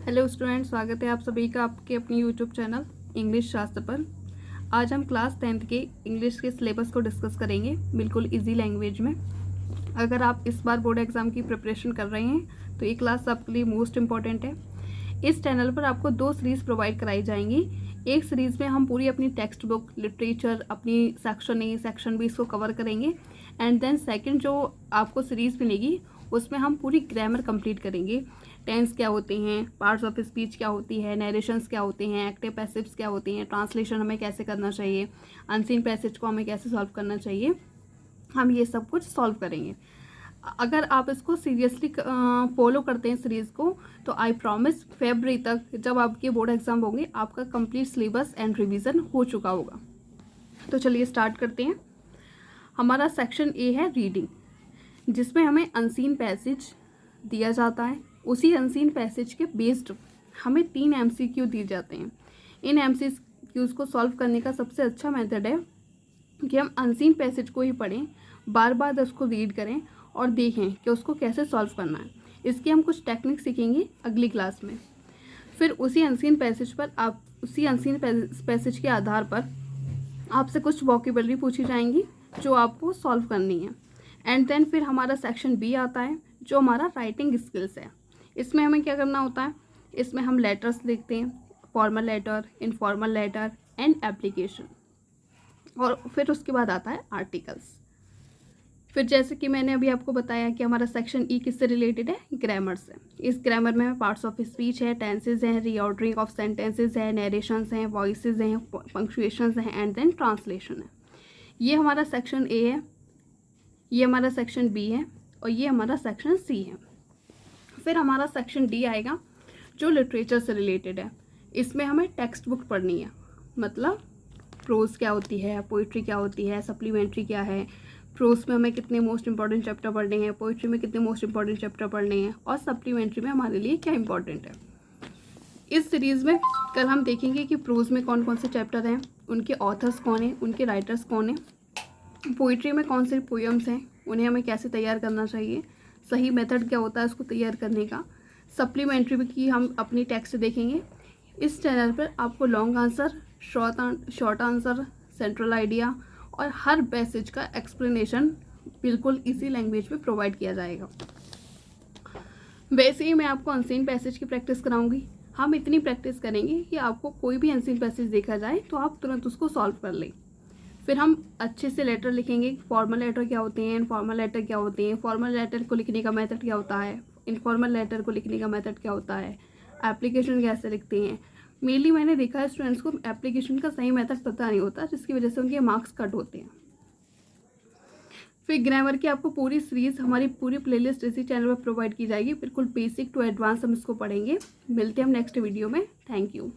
Hello student, स्वागत है आप सभी का आपके अपनी यूट्यूब चैनल इंग्लिश शास्त्र पर। आज हम क्लास 10th के इंग्लिश के सिलेबस को डिस्कस करेंगे बिल्कुल इजी लैंग्वेज में। अगर आप इस बार बोर्ड एग्जाम की प्रिपरेशन कर रहे हैं तो ये क्लास आपके लिए मोस्ट इम्पॉर्टेंट है। इस चैनल पर आपको 2 सीरीज़ प्रोवाइड कराई जाएंगी। एक सीरीज़ में हम पूरी अपनी टेक्स्ट बुक लिटरेचर अपनी सेक्शन ए सेक्शन बी इसको कवर करेंगे एंड देन सेकंड जो आपको सीरीज़ मिलेगी उसमें हम पूरी ग्रामर कंप्लीट करेंगे। टेंस क्या होते हैं, पार्ट्स ऑफ स्पीच क्या होती है, नरेशंस क्या होते हैं, एक्टिव पैसिव्स क्या होते हैं, ट्रांसलेशन हमें कैसे करना चाहिए, अनसीन पैसेज को हमें कैसे सॉल्व करना चाहिए, हम ये सब कुछ सॉल्व करेंगे। अगर आप इसको सीरियसली फॉलो करते हैं सीरीज़ को तो आई प्रॉमिस फरवरी तक जब आपके बोर्ड एग्जाम होंगे आपका कंप्लीट सिलेबस एंड रिवीजन हो चुका होगा। तो चलिए स्टार्ट करते हैं। हमारा सेक्शन ए है रीडिंग, जिसमें हमें अनसीन पैसेज दिया जाता है। उसी अनसीन पैसेज के बेस्ड हमें 3 MCQ दिए जाते हैं। इन MCQs को सॉल्व करने का सबसे अच्छा मेथड है कि हम अनसीन पैसेज को ही पढ़ें, बार बार उसको रीड करें और देखें कि उसको कैसे सॉल्व करना है। इसकी हम कुछ टेक्निक सीखेंगे अगली क्लास में। फिर उसी अनसीन पैसेज पर आप उसी अनसीन पैसेज के आधार पर आपसे कुछ वोकेबलरी पूछी जाएंगी जो आपको सॉल्व करनी है। एंड देन फिर हमारा सेक्शन बी आता है जो हमारा राइटिंग स्किल्स है। इसमें हमें क्या करना होता है, इसमें हम लेटर्स लिखते हैं, formal letter, informal letter and application, और फिर उसके बाद आता है आर्टिकल्स। फिर जैसे कि मैंने अभी आपको बताया कि हमारा सेक्शन ई किससे रिलेटेड है, ग्रामर से। इस ग्रामर में पार्ट्स ऑफ स्पीच है, टेंसेज हैं, रीऑर्डरिंग ऑफ सेंटेंसेज है, नरेशंस हैं, वॉइसेस हैं, पंक्चुएशंस हैं एंड देन ट्रांसलेशन है। ये हमारा सेक्शन ए है, ये हमारा सेक्शन बी है और ये हमारा सेक्शन सी है। फिर हमारा सेक्शन डी आएगा जो लिटरेचर से रिलेटेड है। इसमें हमें टेक्स्ट बुक पढ़नी है, मतलब प्रोज क्या होती है, पोइट्री क्या होती है, सप्लीमेंट्री क्या है, प्रोज में हमें कितने मोस्ट इंपॉर्टेंट चैप्टर पढ़ने हैं, पोइट्री में कितने मोस्ट इंपॉर्टेंट चैप्टर पढ़ने हैं और सप्लीमेंट्री में हमारे लिए क्या इंपॉर्टेंट है। इस सीरीज़ में कल हम देखेंगे कि प्रोज में कौन कौन से चैप्टर हैं, उनके ऑथर्स कौन हैं, उनके राइटर्स कौन हैं, पोइट्री में कौन से पोएम्स हैं, उन्हें हमें कैसे तैयार करना चाहिए, सही मेथड क्या होता है उसको तैयार करने का। सप्लीमेंट्री की हम अपनी टेक्स्ट देखेंगे। इस चैनल पर आपको long answer, short answer, central idea और हर पैसेज का एक्सप्लेनेशन बिल्कुल इसी लैंग्वेज में प्रोवाइड किया जाएगा। वैसे ही मैं आपको अनसीन पैसेज की प्रैक्टिस कराऊंगी। हम इतनी प्रैक्टिस करेंगे कि आपको कोई भी अनसीन पैसेज देखा जाए तो आप तुरंत उसको सॉल्व कर लें। फिर हम अच्छे से लेटर लिखेंगे, फॉर्मल लेटर क्या होते हैं, इनफॉर्मल लेटर क्या होते हैं, फॉर्मल लेटर को लिखने का मेथड क्या होता है, इनफॉर्मल लेटर को लिखने का मेथड क्या होता है, एप्लीकेशन कैसे लिखते हैं। मेनली मैंने देखा है स्टूडेंट्स को एप्लीकेशन का सही मेथड पता नहीं होता, जिसकी वजह से उनके मार्क्स कट होते हैं। फिर ग्रामर की आपको पूरी सीरीज, हमारी पूरी प्लेलिस्ट इसी चैनल पर प्रोवाइड की जाएगी। बिल्कुल बेसिक टू एडवांस हम इसको पढ़ेंगे। मिलते हैं हम नेक्स्ट वीडियो में। Thank you.